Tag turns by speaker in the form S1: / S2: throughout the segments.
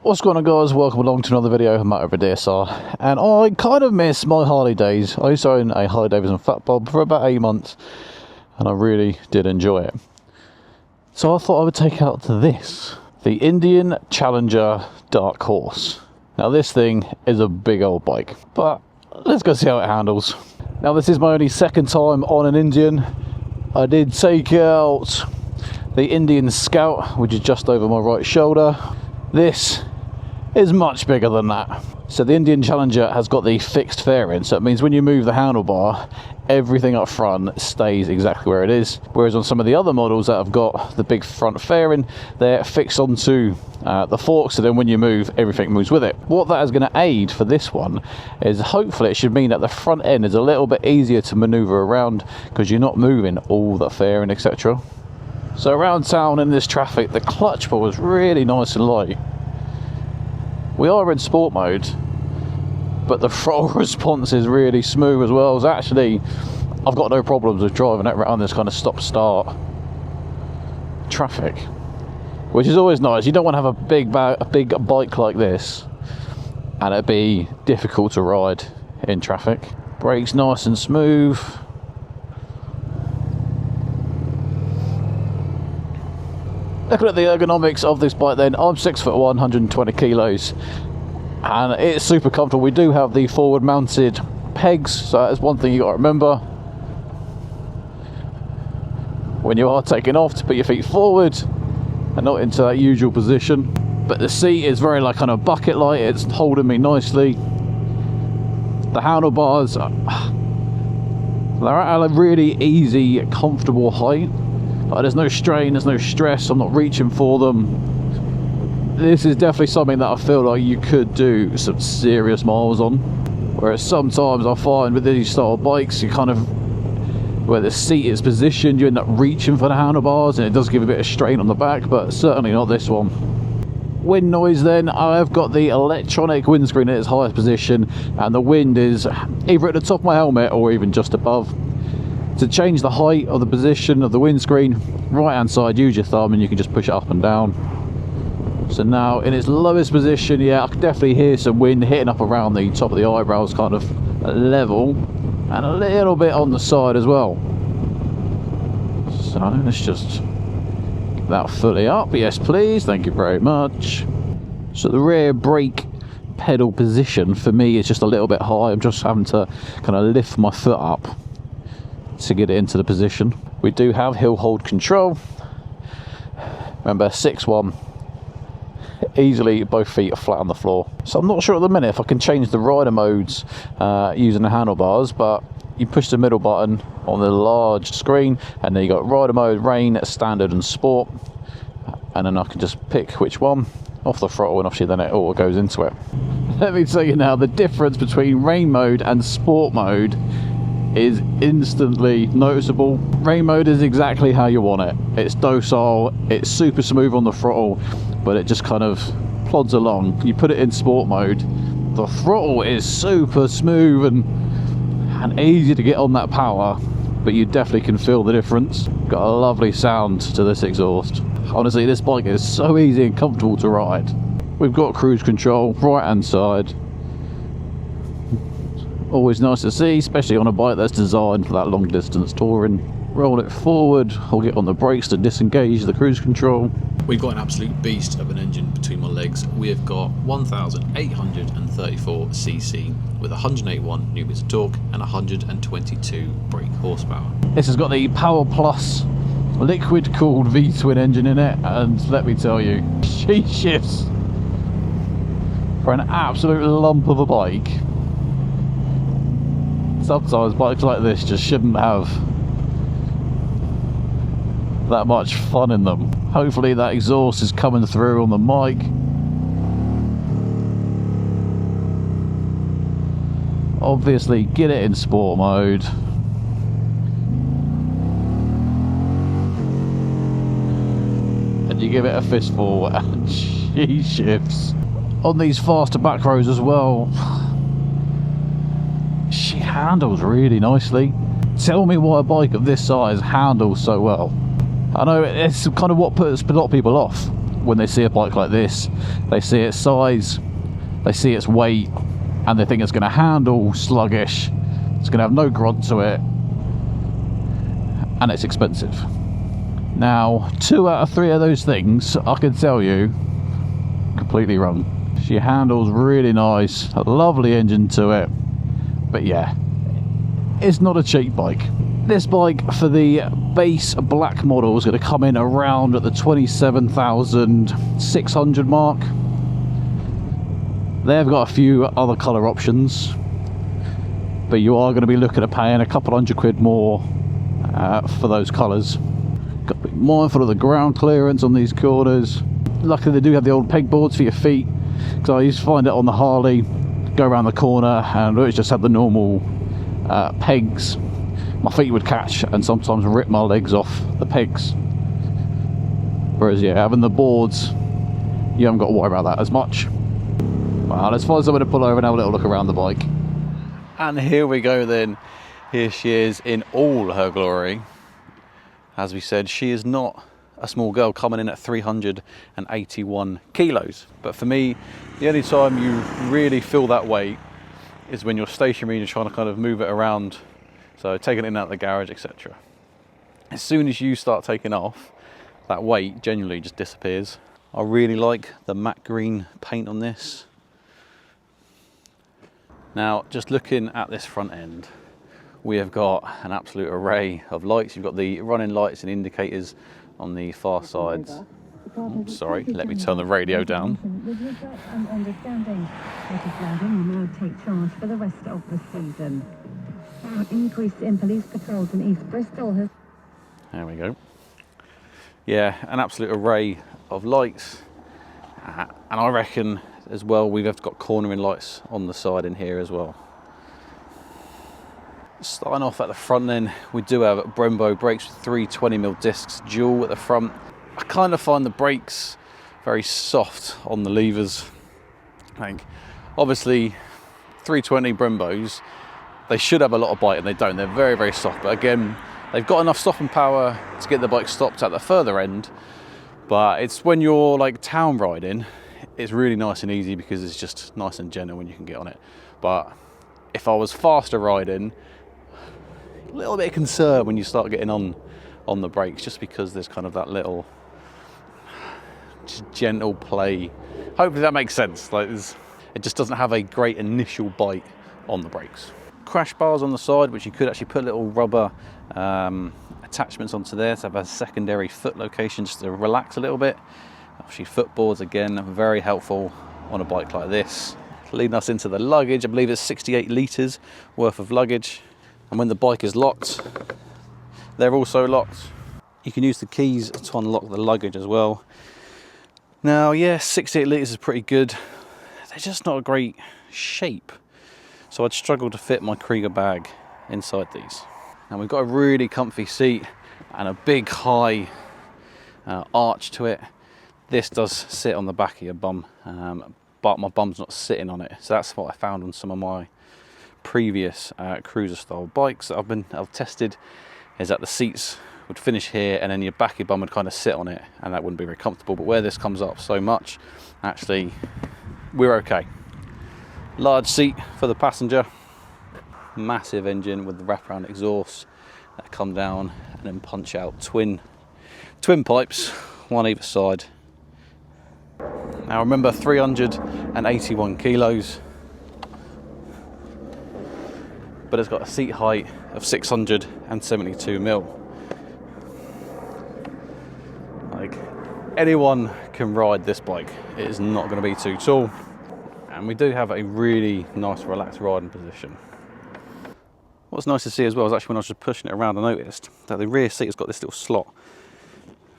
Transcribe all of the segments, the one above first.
S1: What's going on, guys? Welcome along to another video. I'm Matt over DSR, and I kind of miss my Harley days. I used to own a Harley Davidson Fat Bob for about 8 months, and I really did enjoy it. So I thought I would take out this, the Indian Challenger Dark Horse. Now this thing is a big old bike, but let's go see how it handles. Now this is my only second time on an Indian. I did take out the Indian Scout, which is just over my right shoulder. This is much bigger than that. So the Indian Challenger has got the fixed fairing, so it means when you move the handlebar, everything up front stays exactly where it is. Whereas on some of the other models that have got the big front fairing, they're fixed onto the fork, so then when you move, everything moves with it. What that is going to aid for this one is hopefully it should mean that the front end is a little bit easier to maneuver around because you're not moving all the fairing, etc. So around town in this traffic, the clutch pull is really nice and light. We are in sport mode, but the throttle response is really smooth as well. So actually, I've got no problems with driving it around this kind of stop-start traffic, which is always nice. You don't want to have a big bike like this and it be difficult to ride in traffic. Brakes nice and smooth. Looking at the ergonomics of this bike then, I'm 6'1", 120 kilos, and it's super comfortable. We do have the forward mounted pegs, so that's one thing you got to remember when you are taking off, to put your feet forward and not into that usual position. But the seat is very like kind of bucket light, it's holding me nicely. The handlebars, they're at a really easy, comfortable height. There's no strain, there's no stress, I'm not reaching for them. This is definitely something that I feel like you could do some serious miles on. Whereas sometimes I find with these style bikes, you kind of, where the seat is positioned, you end up reaching for the handlebars and it does give a bit of strain on the back, but certainly not this one. Wind noise then, I've got the electronic windscreen at its highest position, and the wind is either at the top of my helmet or even just above. To change the height of the position of the windscreen, right hand side, use your thumb and you can just push it up and down. So now in its lowest position, yeah, I can definitely hear some wind hitting up around the top of the eyebrows kind of level, and a little bit on the side as well. So let's just get that fully up. Yes please, thank you very much. So the rear brake pedal position for me is just a little bit high. I'm just having to kind of lift my foot up to get it into the position. We do have hill hold control. Remember, 6'1", easily both feet are flat on the floor. So I'm not sure at the minute if I can change the rider modes using the handlebars, but you push the middle button on the large screen and then you got rider mode, rain, standard and sport, and then I can just pick which one off the throttle and obviously then it all goes into it. Let me tell you now, the difference between rain mode and sport mode is instantly noticeable. Rain mode is exactly how you want it. It's docile, it's super smooth on the throttle, but it just kind of plods along. You put it in sport mode, the throttle is super smooth and easy to get on that power, but you definitely can feel the difference. Got a lovely sound to this exhaust. Honestly, this bike is so easy and comfortable to ride. We've got cruise control, right hand side. Always nice to see, especially on a bike that's designed for that long distance touring. Roll it forward, I'll get on the brakes to disengage the cruise control.
S2: We've got an absolute beast of an engine between my legs. We've got 1,834cc with 181 newtons of torque and 122 brake horsepower.
S1: This has got the Power Plus liquid cooled V-twin engine in it, and let me tell you, she shifts for an absolute lump of a bike. Sometimes bikes like this just shouldn't have that much fun in them. Hopefully that exhaust is coming through on the mic. Obviously get it in sport mode. And you give it a fistful and she shifts. On these faster back roads as well, she handles really nicely. Tell me why a bike of this size handles so well. I know it's kind of what puts a lot of people off. when they see a bike like this, they see its size, they see its weight, and they think it's going to handle sluggish, it's going to have no grunt to it, and it's expensive. Now, 2 out of 3 of those things, I can tell you, completely wrong. She handles really nice, a lovely engine to it, but yeah, it's not a cheap bike. This bike for the base black model is going to come in around at the 27,600 mark. They've got a few other colour options, but you are going to be looking at paying a couple £100 more for those colours. Got to be mindful of the ground clearance on these corners. Luckily they do have the old pegboards for your feet, because I used to find it on the Harley, go around the corner and it just had the normal pegs. My feet would catch and sometimes rip my legs off the pegs. Whereas yeah, having the boards, you haven't got to worry about that as much. Well, let's find somewhere to pull over and have a little look around the bike. And here we go then. Here she is in all her glory. As we said, she is not a small girl, coming in at 381 kilos. But for me, the only time you really feel that weight is when you're stationary and you're trying to kind of move it around. So taking it in and out of the garage, etc. As soon as you start taking off, that weight generally just disappears. I really like the matte green paint on this. Now, just looking at this front end, we have got an absolute array of lights. You've got the running lights and indicators on the far sides. Oh, sorry, let me turn the radio down.
S3: With regret and understanding, Redefined will now take charge for the rest of the season. An increase in police patrols in East Bristol has...
S1: There we go. Yeah, an absolute array of lights. And I reckon as well we've got cornering lights on the side in here as well. Starting off at the front then, we do have Brembo brakes with 320mm discs, dual at the front. I kind of find the brakes very soft on the levers. I think obviously 320 Brembos, they should have a lot of bite and they don't. They're very, very soft. But again, they've got enough stopping power to get the bike stopped at the further end. But it's when you're like town riding, it's really nice and easy because it's just nice and gentle when you can get on it. But if I was faster riding, a little bit of concern when you start getting on the brakes, just because there's kind of that little just gentle play. Hopefully that makes sense. Like it just doesn't have a great initial bite on the brakes. Crash bars on the side, which you could actually put little rubber attachments onto there to have a secondary foot location just to relax a little bit. Actually, footboards again, very helpful on a bike like this. Leading us into the luggage, I believe it's 68 litres worth of luggage. And when the bike is locked, they're also locked. You can use the keys to unlock the luggage as well. Now, yeah, 68 litres is pretty good. They're just not a great shape. So I'd struggle to fit my Krieger bag inside these. Now we've got a really comfy seat and a big high arch to it. This does sit on the back of your bum, but my bum's not sitting on it. So that's what I found on some of my previous cruiser style bikes that I've tested, is that the seats would finish here and then your back of your bum would kind of sit on it, and that wouldn't be very comfortable. But where this comes up so much, actually we're okay. Large seat for the passenger, massive engine with the wraparound exhaust that come down and then punch out twin pipes, one either side. Now remember, 381 kilos, but it's got a seat height of 672 mil. Like, anyone can ride this bike. It is not going to be too tall. And we do have a really nice relaxed riding position. What's nice to see as well is actually when I was just pushing it around, I noticed that the rear seat has got this little slot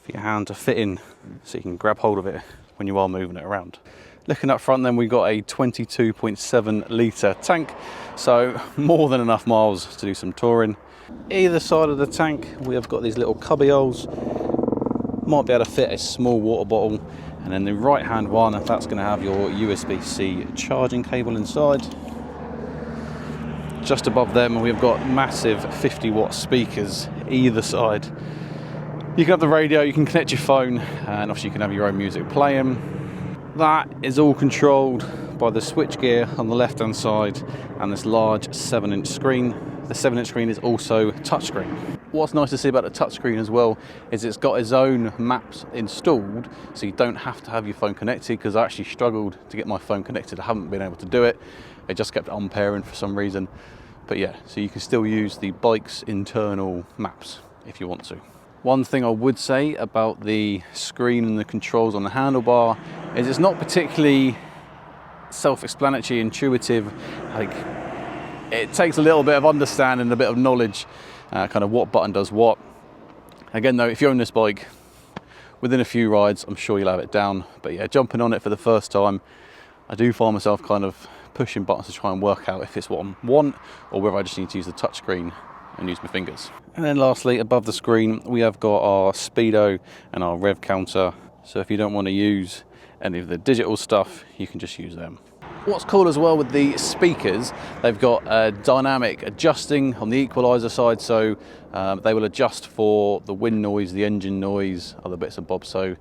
S1: for your hand to fit in, so you can grab hold of it when you are moving it around. Looking up front then, we've got a 22.7 litre tank, so more than enough miles to do some touring. Either side of the tank we have got these little cubby holes. Might be able to fit a small water bottle, and then the right hand one, that's going to have your USB-C charging cable inside. Just above them we've got massive 50 watt speakers either side. You can have the radio, you can connect your phone, and obviously you can have your own music playing. That is all controlled by the switchgear on the left hand side and this large 7-inch screen. The 7-inch screen is also touchscreen. What's nice to see about the touchscreen as well is it's got its own maps installed, so you don't have to have your phone connected, because I actually struggled to get my phone connected. I haven't been able to do it. It just kept unpairing for some reason. But yeah, so you can still use the bike's internal maps if you want to. One thing I would say about the screen and the controls on the handlebar is it's not particularly self-explanatory, intuitive. Like, it takes a little bit of understanding, a bit of knowledge, kind of what button does what. Again though, if you own this bike, within a few rides, I'm sure you'll have it down. But yeah, jumping on it for the first time, I do find myself kind of pushing buttons to try and work out if it's what I want or whether I just need to use the touchscreen and use my fingers. And then lastly, above the screen, we have got our speedo and our rev counter. So if you don't want to use any of the digital stuff, you can just use them. What's cool as well with the speakers, they've got dynamic adjusting on the equaliser side, so they will adjust for the wind noise, the engine noise, other bits and bobs, so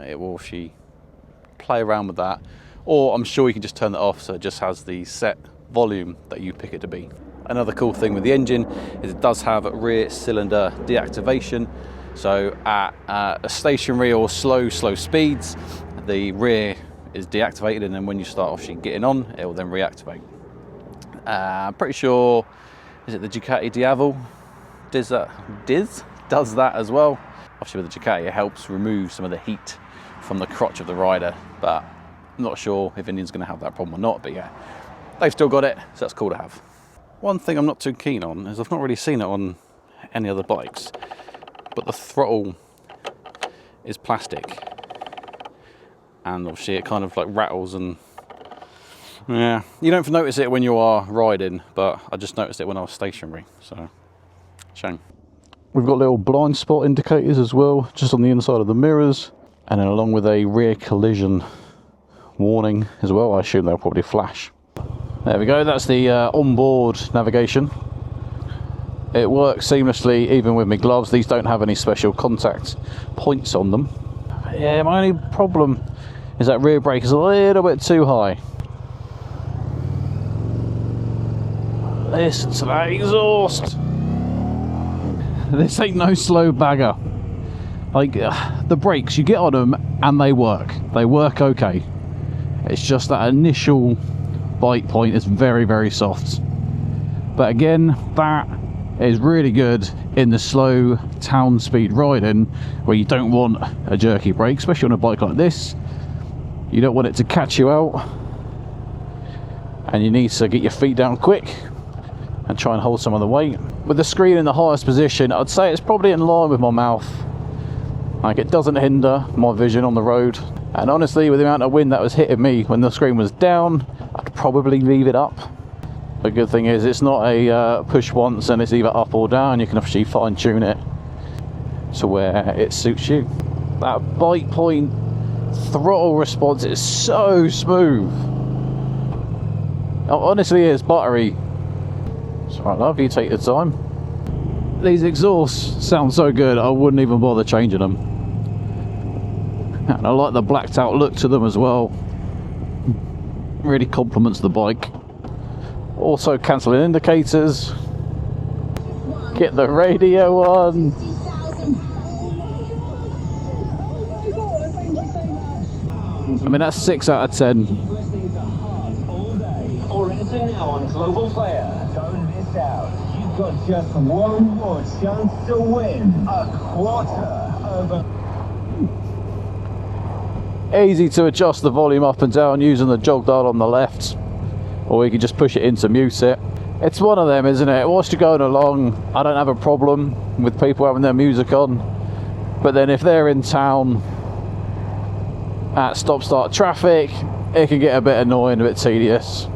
S1: it will actually play around with that. Or I'm sure you can just turn that off so it just has the set volume that you pick it to be. Another cool thing with the engine is it does have rear cylinder deactivation, so at a stationary or slow speeds, the rear is deactivated, and then when you start actually getting on, it will then reactivate. I'm pretty sure, is it the Ducati Yeovil does that as well. Obviously with the Ducati it helps remove some of the heat from the crotch of the rider, but I'm not sure if Indian's going to have that problem or not. But yeah, they've still got it, so that's cool to have. One thing I'm not too keen on is I've not really seen it on any other bikes, but the throttle is plastic, and obviously it kind of like rattles, and yeah, you don't notice it when you are riding, but I just noticed it when I was stationary, so shame. We've got little blind spot indicators as well, just on the inside of the mirrors, and then along with a rear collision warning as well. I assume they'll probably flash. There we go, that's the onboard navigation. It works seamlessly even with my gloves. These don't have any special contact points on them. Yeah, my only problem is that rear brake is a little bit too high. Listen to that exhaust. This ain't no slow bagger. Like, the brakes, you get on them and they work. They work okay. It's just that initial bite point is very, very soft. But again, that is really good in the slow town speed riding where you don't want a jerky brake, especially on a bike like this. You don't want it to catch you out, and you need to get your feet down quick and try and hold some of the weight. With the screen in the highest position, I'd say it's probably in line with my mouth. Like, it doesn't hinder my vision on the road. And honestly, with the amount of wind that was hitting me when the screen was down, I'd probably leave it up. The good thing is it's not a push once and it's either up or down. You can actually fine tune it to where it suits you. That bite point throttle response is so smooth. It honestly is buttery. So I love you, take the time. These exhausts sound so good, I wouldn't even bother changing them. And I like the blacked out look to them as well. Really complements the bike. Also cancelling indicators. Get the radio on. I mean, that's 6 out of 10.
S4: Or enter now on Global Player. Don't miss out. You've got just one more chance to win a quarter of a...
S1: Easy to adjust the volume up and down using the jog dial on the left, or you can just push it in to mute it. It's one of them, isn't it? Whilst you're going along, I don't have a problem with people having their music on, but then if they're in town at stop-start traffic, it can get a bit annoying, a bit tedious.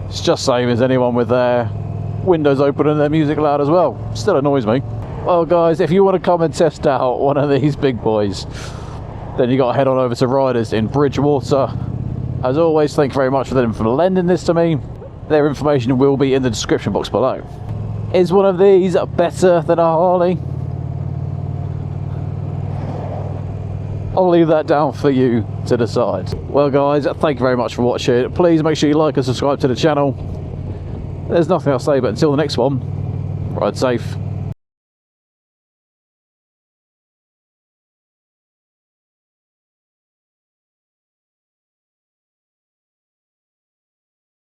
S1: It's just same as anyone with their windows open and their music loud as well. Still annoys me. Well guys, if you want to come and test out one of these big boys, then you got to head on over to Riders in Bridgwater. As always, thank you very much for them for lending this to me. Their information will be in the description box below. Is one of these better than a Harley? I'll leave that down for you to decide. Well guys, thank you very much for watching. Please make sure you like and subscribe to the channel. There's nothing else to say, but until the next one, ride safe.